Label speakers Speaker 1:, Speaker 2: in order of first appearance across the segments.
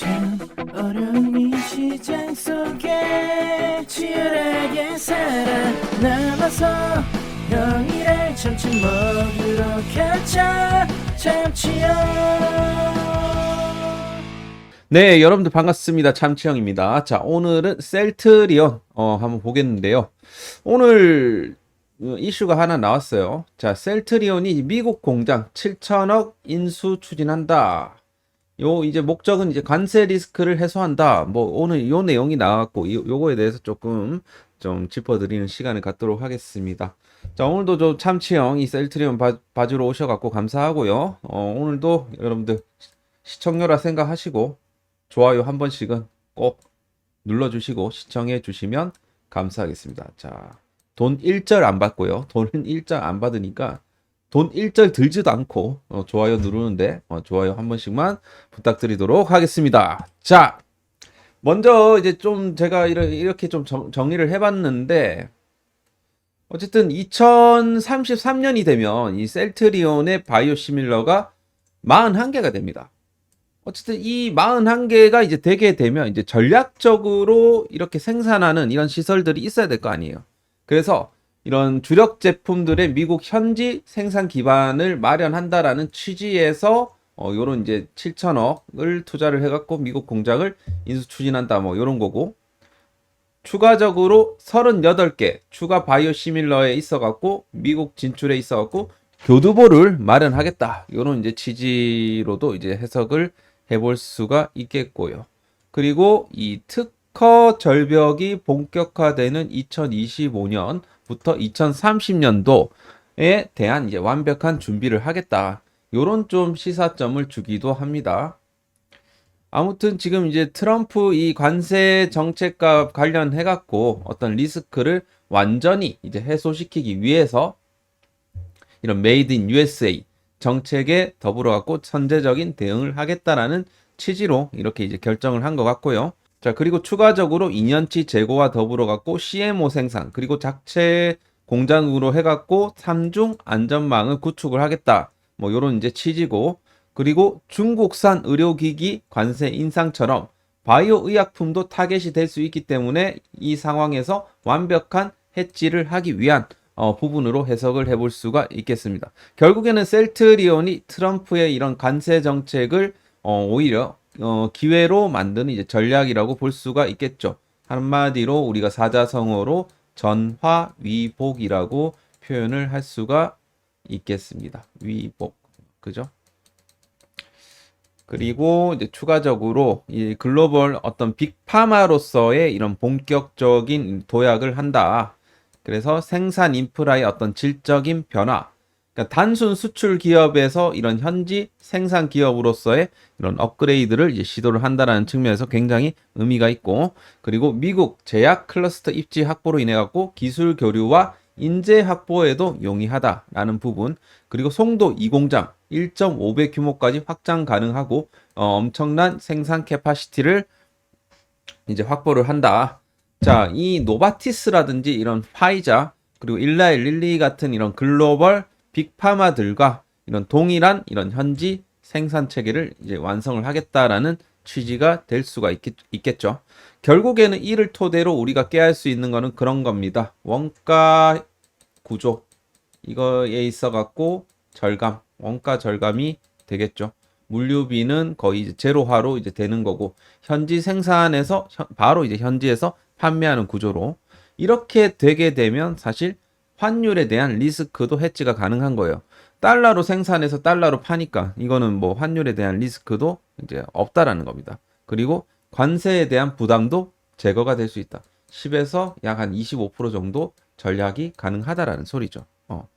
Speaker 1: 참 어려운 이 시장 속에 치열하게 살아남아서 형이랑 점심 먹으러 가자. 참치형.
Speaker 2: 네, 여러분들 반갑습니다. 참치형입니다. 자, 오늘은 셀트리온 한번 보겠는데요. 오늘 이슈가 하나 나왔어요. 자, 셀트리온이 미국 공장 7천억 인수 추진한다. 이제 목적은 이제 관세 리스크를 해소한다. 뭐 오늘 요 내용이 나왔고 요거에 대해서 조금 좀 짚어드리는 시간을 갖도록 하겠습니다. 자, 오늘도 좀 참치형 이 셀트리온 봐주러 오셔갖고 감사하고요. 오늘도 여러분들 시청료라 생각하시고 좋아요 한 번씩은 꼭 눌러주시고 시청해 주시면 감사하겠습니다. 자, 돈 일절 안 받고요. 돈은 일절 안 받으니까 돈 일절 들지도 않고 좋아요 누르는데 좋아요 한 번씩만 부탁드리도록 하겠습니다. 자, 먼저 이제 좀 제가 이렇게 좀 정리를 해봤는데 어쨌든 2033년이 되면 이 셀트리온의 바이오시밀러가 41개가 됩니다. 어쨌든 이 41개가 이제 되게 되면 이제 전략적으로 이렇게 생산하는 이런 시설들이 있어야 될 거 아니에요. 그래서 이런 주력 제품들의 미국 현지 생산 기반을 마련한다라는 취지에서 요런 이제 7천억을 투자를 해갖고 미국 공장을 인수 추진한다 뭐 요런 거고, 추가적으로 38개 추가 바이오시밀러에 있어갖고 미국 진출에 있어갖고 교두보를 마련하겠다 요런 이제 취지로도 이제 해석을 해볼 수가 있겠고요. 그리고 이 특허 절벽이 본격화되는 2025년부터 2030년도에 대한 이제 완벽한 준비를 하겠다. 요런 좀 시사점을 주기도 합니다. 아무튼 지금 이제 트럼프 이 관세 정책과 관련해갖고 어떤 리스크를 완전히 이제 해소시키기 위해서 이런 메이드 인 USA 정책에 더불어 갖고 선제적인 대응을 하겠다라는 취지로 이렇게 이제 결정을 한 것 같고요. 자, 그리고 추가적으로 2년치 재고와 더불어 갖고 CMO 생산 그리고 작체 공장으로 해갖고 3중 안전망을 구축을 하겠다. 뭐 요런 이제 취지고, 그리고 중국산 의료기기 관세 인상처럼 바이오 의약품도 타겟이 될 수 있기 때문에 이 상황에서 완벽한 해지를 하기 위한 부분으로 해석을 해볼 수가 있겠습니다. 결국에는 셀트리온이 트럼프의 이런 관세 정책을 오히려 기회로 만드는 이제 전략이라고 볼 수가 있겠죠. 한마디로 우리가 사자성어로 전화위복이라고 표현을 할 수가 있겠습니다. 위복, 그죠? 그리고 이제 추가적으로 이 글로벌 어떤 빅파마로서의 이런 본격적인 도약을 한다. 그래서 생산 인프라의 어떤 질적인 변화, 그러니까 단순 수출 기업에서 이런 현지 생산 기업으로서의 이런 업그레이드를 이제 시도를 한다라는 측면에서 굉장히 의미가 있고, 그리고 미국 제약 클러스터 입지 확보로 인해 갖고 기술 교류와 인재 확보에도 용이하다라는 부분, 그리고 송도 2공장 1.5배 규모까지 확장 가능하고 엄청난 생산 캐파시티를 이제 확보를 한다. 자, 이 노바티스라든지 이런 파이자 그리고 일라이 릴리 같은 이런 글로벌 빅파마들과 이런 동일한 이런 현지 생산 체계를 이제 완성을 하겠다라는 취지가 될 수가 있겠죠. 결국에는 이를 토대로 우리가 깨알 수 있는 거는 그런 겁니다. 원가 구조 이거에 있어 갖고 원가 절감이 되겠죠. 물류비는 거의 이제 제로화로 이제 되는 거고, 현지 생산에서 바로 이제 현지에서 판매하는 구조로 이렇게 되게 되면 사실 환율에 대한 리스크도 해지가 가능한 거예요. 달러로 생산해서 달러로 파니까 이거는 뭐 환율에 대한 리스크도 이제 없다라는 겁니다. 그리고 관세에 대한 부담도 제거가 될 수 있다. 10에서 약 한 25% 정도 전략이 가능하다라는 소리죠.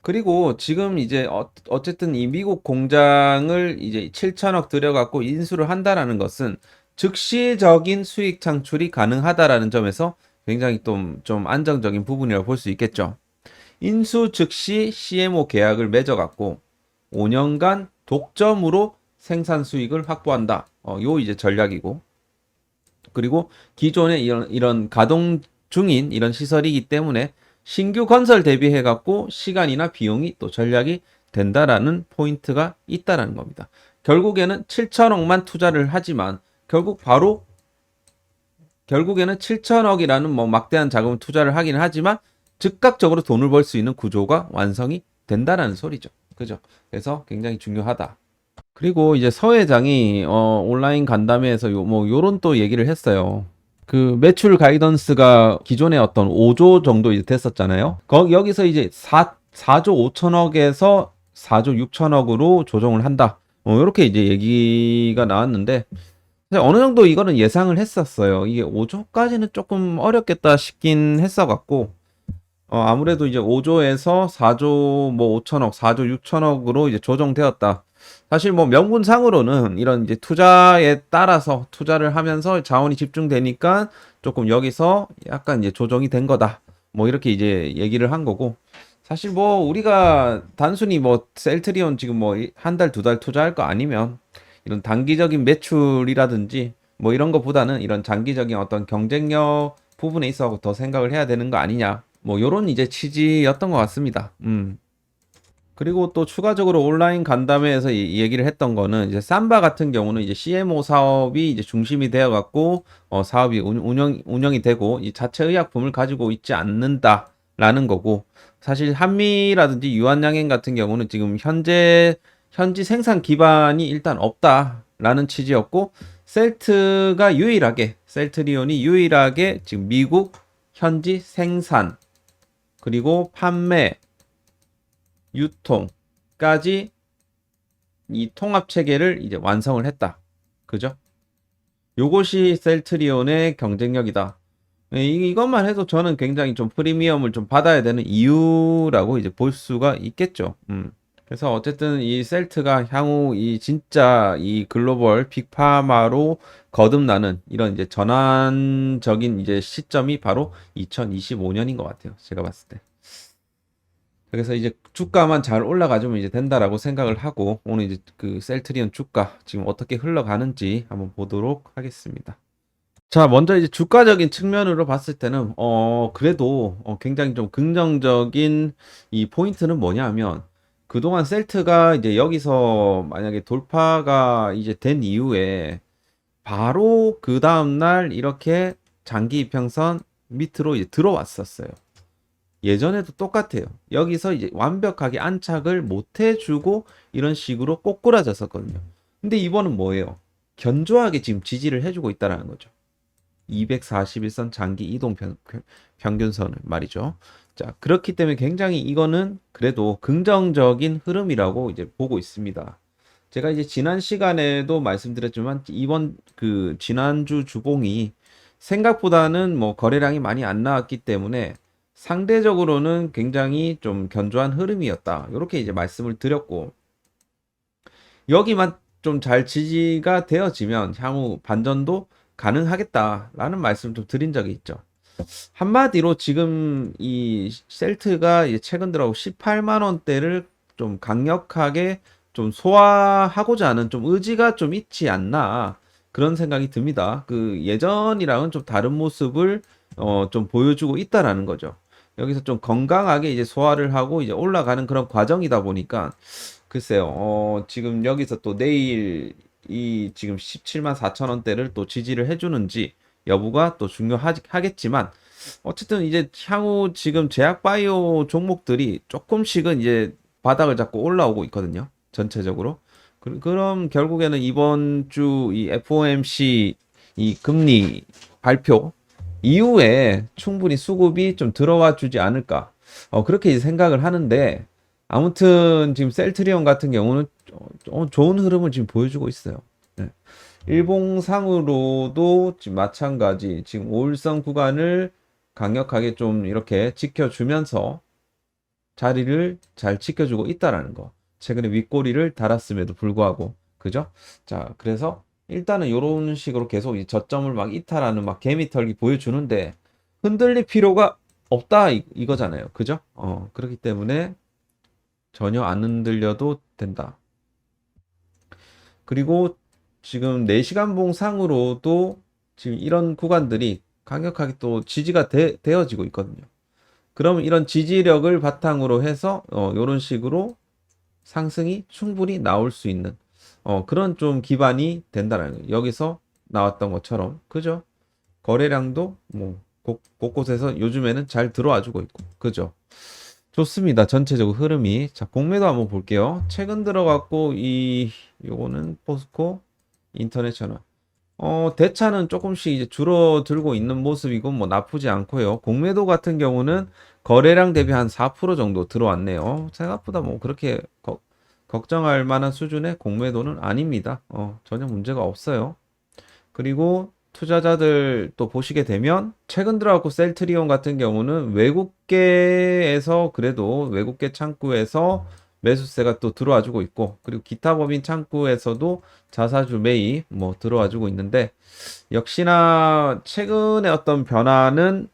Speaker 2: 그리고 지금 이제 어쨌든 이 미국 공장을 이제 7천억 들여갖고 인수를 한다라는 것은 즉시적인 수익 창출이 가능하다라는 점에서 굉장히 좀 안정적인 부분이라고 볼 수 있겠죠. 인수 즉시 CMO 계약을 맺어갖고 5년간 독점으로 생산 수익을 확보한다. 요 이제 전략이고, 그리고 기존에 이런 가동 중인 이런 시설이기 때문에 신규 건설 대비해 갖고 시간이나 비용이 또 전략이 된다라는 포인트가 있다라는 겁니다. 결국에는 7천억만 투자를 하지만 결국 결국에는 7천억이라는 뭐 막대한 자금 투자를 하긴 하지만 즉각적으로 돈을 벌 수 있는 구조가 완성이 된다라는 소리죠. 그죠? 그래서 굉장히 중요하다. 그리고 이제 서 회장이 온라인 간담회에서 뭐 요런 또 얘기를 했어요. 그 매출 가이던스가 기존에 어떤 5조 정도 이제 됐었잖아요. 여기서 이제 4조 5천억에서 4조 6천억으로 조정을 한다. 이렇게 이제 얘기가 나왔는데 사실 어느 정도 이거는 예상을 했었어요. 이게 5조까지는 조금 어렵겠다 싶긴 했어갖고 아무래도 이제 5조에서 4조 뭐 5천억, 4조 6천억으로 이제 조정되었다. 사실 뭐 명분상으로는 이런 이제 투자에 따라서 투자를 하면서 자원이 집중되니까 조금 여기서 약간 이제 조정이 된 거다. 뭐 이렇게 이제 얘기를 한 거고. 사실 뭐 우리가 단순히 뭐 셀트리온 지금 뭐 한 달, 두 달 투자할 거 아니면 이런 단기적인 매출이라든지 뭐 이런 거보다는 이런 장기적인 어떤 경쟁력 부분에 있어 더 생각을 해야 되는 거 아니냐. 뭐 요런 이제 취지였던 것 같습니다. 그리고 또 추가적으로 온라인 간담회에서 이 얘기를 했던 거는 이제 삼바 같은 경우는 이제 CMO 사업이 이제 중심이 되어 갖고 사업이 운영이 되고 이 자체 의약품을 가지고 있지 않는다라는 거고 사실 한미라든지 유한양행 같은 경우는 지금 현지 생산 기반이 일단 없다라는 취지였고 셀트리온이 유일하게 지금 미국 현지 생산 그리고 판매 유통까지 이 통합 체계를 이제 완성을 했다. 그죠? 요것이 셀트리온의 경쟁력이다. 이것만 해도 저는 굉장히 좀 프리미엄을 좀 받아야 되는 이유라고 이제 볼 수가 있겠죠. 그래서 어쨌든 이 셀트가 향후 이 진짜 이 글로벌 빅파마로 거듭나는 이런 이제 전환적인 이제 시점이 바로 2025년인 것 같아요. 제가 봤을 때. 그래서 이제 주가만 잘 올라가주면 이제 된다라고 생각을 하고 오늘 이제 그 셀트리온 주가 지금 어떻게 흘러가는지 한번 보도록 하겠습니다. 자, 먼저 이제 주가적인 측면으로 봤을 때는 그래도 굉장히 좀 긍정적인 이 포인트는 뭐냐면 그동안 셀트가 이제 여기서 만약에 돌파가 이제 된 이후에 바로 그 다음날 이렇게 장기 이평선 밑으로 이제 들어왔었어요. 예전에도 똑같아요. 여기서 이제 완벽하게 안착을 못 해주고 이런 식으로 꼬꾸라졌었거든요. 근데 이번은 뭐예요? 견조하게 지금 지지를 해주고 있다라는 거죠. 241선 장기 이동 평균선을 말이죠. 자, 그렇기 때문에 굉장히 이거는 그래도 긍정적인 흐름이라고 이제 보고 있습니다. 제가 이제 지난 시간에도 말씀드렸지만 이번 그 지난주 주봉이 생각보다는 뭐 거래량이 많이 안 나왔기 때문에 상대적으로는 굉장히 좀 견조한 흐름이었다. 이렇게 이제 말씀을 드렸고 여기만 좀 잘 지지가 되어지면 향후 반전도 가능하겠다라는 말씀을 좀 드린 적이 있죠. 한마디로 지금 이 셀트가 최근 들어 18만 원대를 좀 강력하게 좀 소화하고자 하는 좀 의지가 좀 있지 않나 그런 생각이 듭니다. 그 예전이랑은 좀 다른 모습을 좀 보여주고 있다라는 거죠. 여기서 좀 건강하게 이제 소화를 하고 이제 올라가는 그런 과정이다 보니까 글쎄요. 지금 여기서 또 내일 이 지금 17만 4천 원대를 또 지지를 해주는지 여부가 또 중요하겠지만 어쨌든 이제 향후 지금 제약바이오 종목들이 조금씩은 이제 바닥을 잡고 올라오고 있거든요. 전체적으로. 그럼 결국에는 이번 주 이 FOMC 이 금리 발표 이후에 충분히 수급이 좀 들어와 주지 않을까. 그렇게 이제 생각을 하는데 아무튼 지금 셀트리온 같은 경우는 좋은 흐름을 지금 보여주고 있어요. 네. 일봉상으로도 지금 마찬가지 지금 5일선 구간을 강력하게 좀 이렇게 지켜주면서 자리를 잘 지켜주고 있다라는 거. 최근에 윗꼬리를 달았음에도 불구하고 그죠? 자, 그래서 일단은 이런 식으로 계속 이 저점을 막 이탈하는 막 개미털기 보여주는데 흔들릴 필요가 없다 이거잖아요. 그죠? 그렇기 때문에 전혀 안 흔들려도 된다. 그리고 지금 4시간 봉상으로도 지금 이런 구간들이 강력하게 또 지지가 되어지고 있거든요. 그럼 이런 지지력을 바탕으로 해서 이런 식으로 상승이 충분히 나올 수 있는 그런 좀 기반이 된다는 거예요. 여기서 나왔던 것처럼 그죠? 거래량도 뭐 곳곳에서 요즘에는 잘 들어와 주고 있고 그죠? 좋습니다. 전체적으로 흐름이. 자, 공매도 한번 볼게요. 최근 들어갔고 요거는 포스코 인터내셔널. 대차는 조금씩 이제 줄어들고 있는 모습이고 뭐 나쁘지 않고요. 공매도 같은 경우는 거래량 대비 한 4% 정도 들어왔네요. 생각보다 뭐 그렇게 걱정할 만한 수준의 공매도는 아닙니다. 전혀 문제가 없어요. 그리고 투자자들 또 보시게 되면 최근 들어갖고 셀트리온 같은 경우는 외국계에서 그래도 외국계 창구에서 매수세가 또 들어와 주고 있고 그리고 기타 법인 창구에서도 자사주 매입 뭐 들어와 주고 있는데 역시나 최근에 어떤 변화는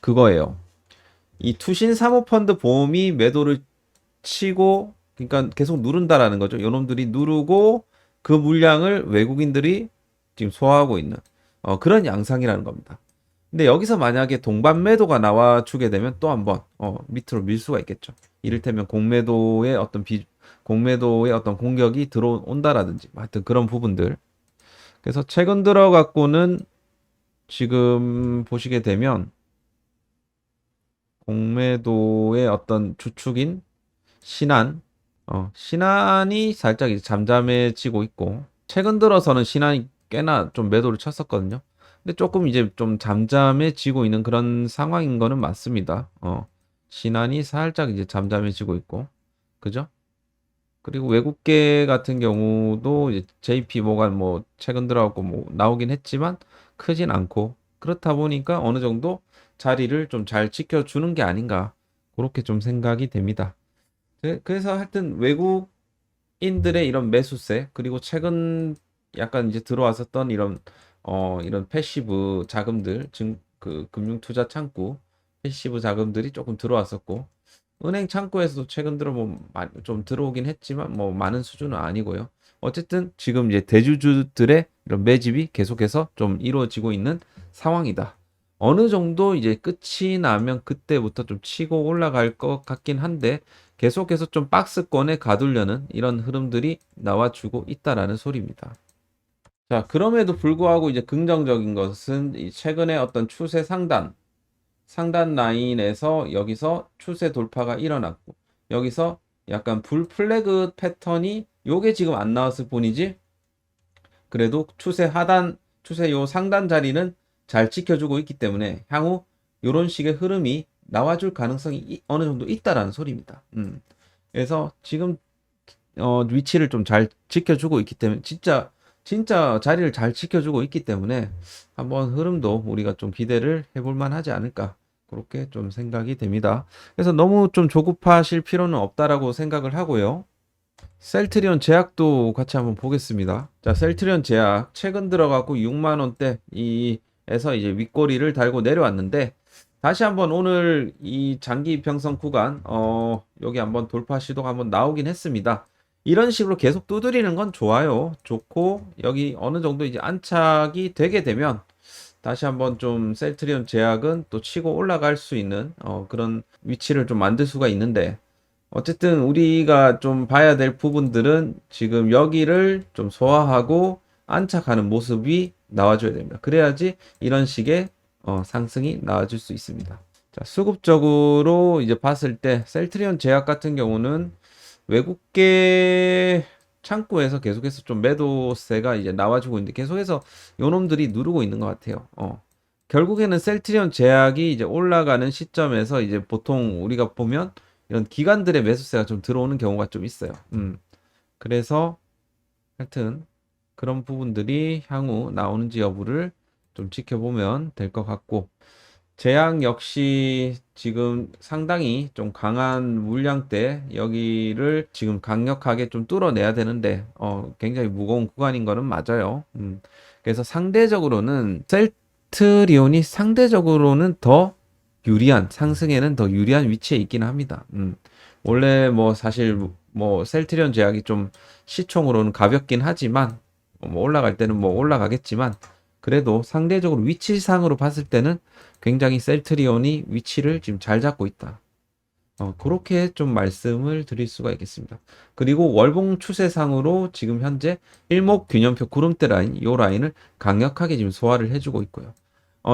Speaker 2: 그거예요. 이 투신 사모펀드 보험이 매도를 치고 그러니까 계속 누른다라는 거죠. 요놈들이 누르고 그 물량을 외국인들이 지금 소화하고 있는 그런 양상이라는 겁니다. 근데 여기서 만약에 동반 매도가 나와주게 되면 또 한번 밑으로 밀 수가 있겠죠. 이를테면 공매도의 어떤 공격이 들어온다라든지 하여튼 그런 부분들. 그래서 최근 들어 갖고는 지금 보시게 되면 공매도의 어떤 주축인 신한이 살짝 이제 잠잠해지고 있고 최근 들어서는 신한이 꽤나 좀 매도를 쳤었거든요. 근데 조금 이제 좀 잠잠해지고 있는 그런 상황인 거는 맞습니다. 신한이 살짝 이제 잠잠해지고 있고 그죠? 그리고 외국계 같은 경우도 이제 JP 모간 뭐 최근 들어가고 뭐 나오긴 했지만 크진 않고 그렇다 보니까 어느 정도 자리를 좀 잘 지켜주는 게 아닌가 그렇게 좀 생각이 됩니다. 그래서 하여튼 외국인들의 이런 매수세 그리고 최근 약간 이제 들어왔었던 이런 패시브 자금들 그 금융 투자 창구 패시브 자금들이 조금 들어왔었고 은행 창구에서도 최근 들어 뭐 좀 들어오긴 했지만 뭐 많은 수준은 아니고요. 어쨌든 지금 이제 대주주들의 이런 매집이 계속해서 좀 이루어지고 있는 상황이다. 어느 정도 이제 끝이 나면 그때부터 좀 치고 올라갈 것 같긴 한데 계속해서 좀 박스권에 가두려는 이런 흐름들이 나와주고 있다라는 소리입니다. 자, 그럼에도 불구하고 이제 긍정적인 것은 이 최근에 어떤 추세 상단 라인에서 여기서 추세 돌파가 일어났고 여기서 약간 불 플래그 패턴이 요게 지금 안 나왔을 뿐이지 그래도 추세 요 상단 자리는 잘 지켜주고 있기 때문에 향후 요런 식의 흐름이 나와줄 가능성이 어느 정도 있다라는 소리입니다. 그래서 지금 위치를 좀 잘 지켜주고 있기 때문에 진짜 자리를 잘 지켜주고 있기 때문에 한번 흐름도 우리가 좀 기대를 해볼 만하지 않을까 그렇게 좀 생각이 됩니다. 그래서 너무 좀 조급하실 필요는 없다라고 생각을 하고요. 셀트리온 제약도 같이 한번 보겠습니다. 자, 셀트리온 제약 최근 들어가고 6만 원대에서 이제 윗꼬리를 달고 내려왔는데 다시 한번 오늘 이 장기 평선 구간 여기 한번 돌파 시도가 한번 나오긴 했습니다. 이런 식으로 계속 두드리는 건 좋아요. 좋고 여기 어느 정도 이제 안착이 되게 되면 다시 한번 좀 셀트리온 제약은 또 치고 올라갈 수 있는 그런 위치를 좀 만들 수가 있는데 어쨌든 우리가 좀 봐야 될 부분들은 지금 여기를 좀 소화하고 안착하는 모습이 나와줘야 됩니다. 그래야지 이런 식의 상승이 나와줄 수 있습니다. 자, 수급적으로 이제 봤을 때 셀트리온 제약 같은 경우는 외국계 창구에서 계속해서 좀 매도세가 이제 나와주고 있는데 계속해서 요놈들이 누르고 있는 것 같아요. 결국에는 셀트리온 제약이 이제 올라가는 시점에서 이제 보통 우리가 보면 이런 기관들의 매수세가 좀 들어오는 경우가 좀 있어요. 그래서 하여튼 그런 부분들이 향후 나오는지 여부를 좀 지켜보면 될 것 같고 제약 역시 지금 상당히 좀 강한 물량대 여기를 지금 강력하게 좀 뚫어내야 되는데 굉장히 무거운 구간인 거는 맞아요. 그래서 상대적으로는 셀트리온이 상대적으로는 더 유리한 상승에는 더 유리한 위치에 있긴 합니다. 원래 뭐 사실 뭐 셀트리온 제약이 좀 시총으로는 가볍긴 하지만 뭐 올라갈 때는 뭐 올라가겠지만 그래도 상대적으로 위치상으로 봤을 때는 굉장히 셀트리온이 위치를 지금 잘 잡고 있다. 그렇게 좀 말씀을 드릴 수가 있겠습니다. 그리고 월봉 추세상으로 지금 현재 일목균형표 구름대 라인, 요 라인을 강력하게 지금 소화를 해주고 있고요.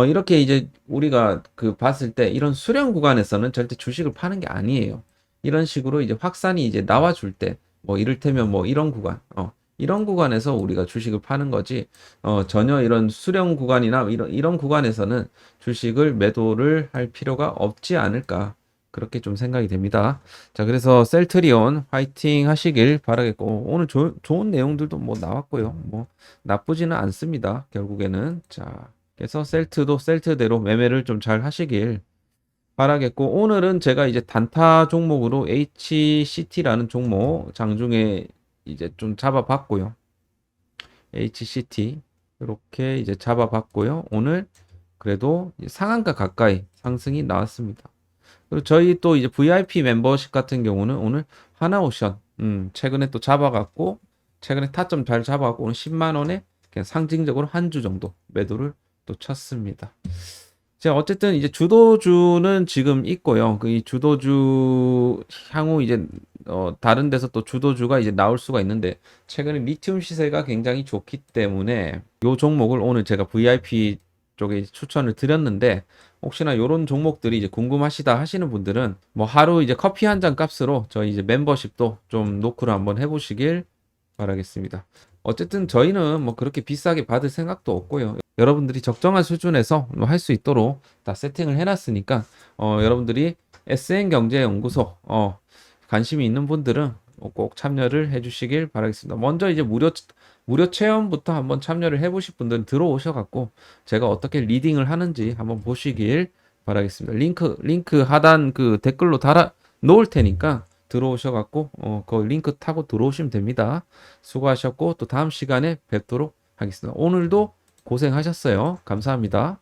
Speaker 2: 이렇게 이제 우리가 그 봤을 때 이런 수렴 구간에서는 절대 주식을 파는 게 아니에요. 이런 식으로 이제 확산이 이제 나와줄 때, 뭐 이를테면 뭐 이런 구간, 이런 구간에서 우리가 주식을 파는 거지, 전혀 이런 수렴 구간이나 이런 구간에서는 주식을 매도를 할 필요가 없지 않을까. 그렇게 좀 생각이 됩니다. 자, 그래서 셀트리온 화이팅 하시길 바라겠고, 오늘 좋은 내용들도 뭐 나왔고요. 뭐 나쁘지는 않습니다. 결국에는. 자, 그래서 셀트도 셀트대로 매매를 좀 잘 하시길 바라겠고, 오늘은 제가 이제 단타 종목으로 HCT라는 종목 장중에 이제 좀 잡아봤고요. HCT 이렇게 이제 잡아봤고요. 오늘 그래도 상한가 가까이 상승이 나왔습니다. 그리고 저희 또 이제 VIP 멤버십 같은 경우는 오늘 하나오션, 최근에 또 잡아갖고, 최근에 타점 잘 잡아갖고, 오늘 10만 원에 그냥 상징적으로 한 주 정도 매도를 또 쳤습니다. 자, 어쨌든 이제 주도주는 지금 있고요. 그 이 주도주 향후 이제 다른 데서 또 주도주가 이제 나올 수가 있는데 최근에 리튬 시세가 굉장히 좋기 때문에 요 종목을 오늘 제가 VIP 쪽에 추천을 드렸는데 혹시나 요런 종목들이 이제 궁금하시다 하시는 분들은 뭐 하루 이제 커피 한 잔 값으로 저희 이제 멤버십도 좀 노크를 한번 해보시길 바라겠습니다. 어쨌든 저희는 뭐 그렇게 비싸게 받을 생각도 없고요. 여러분들이 적정한 수준에서 할 수 있도록 다 세팅을 해놨으니까 여러분들이 SN경제연구소 관심이 있는 분들은 꼭 참여를 해주시길 바라겠습니다. 먼저 이제 무료 체험부터 한번 참여를 해보실 분들은 들어오셔갖고 제가 어떻게 리딩을 하는지 한번 보시길 바라겠습니다. 링크 하단 그 댓글로 달아 놓을 테니까 들어오셔갖고 그 링크 타고 들어오시면 됩니다. 수고하셨고 또 다음 시간에 뵙도록 하겠습니다. 오늘도 고생하셨어요. 감사합니다.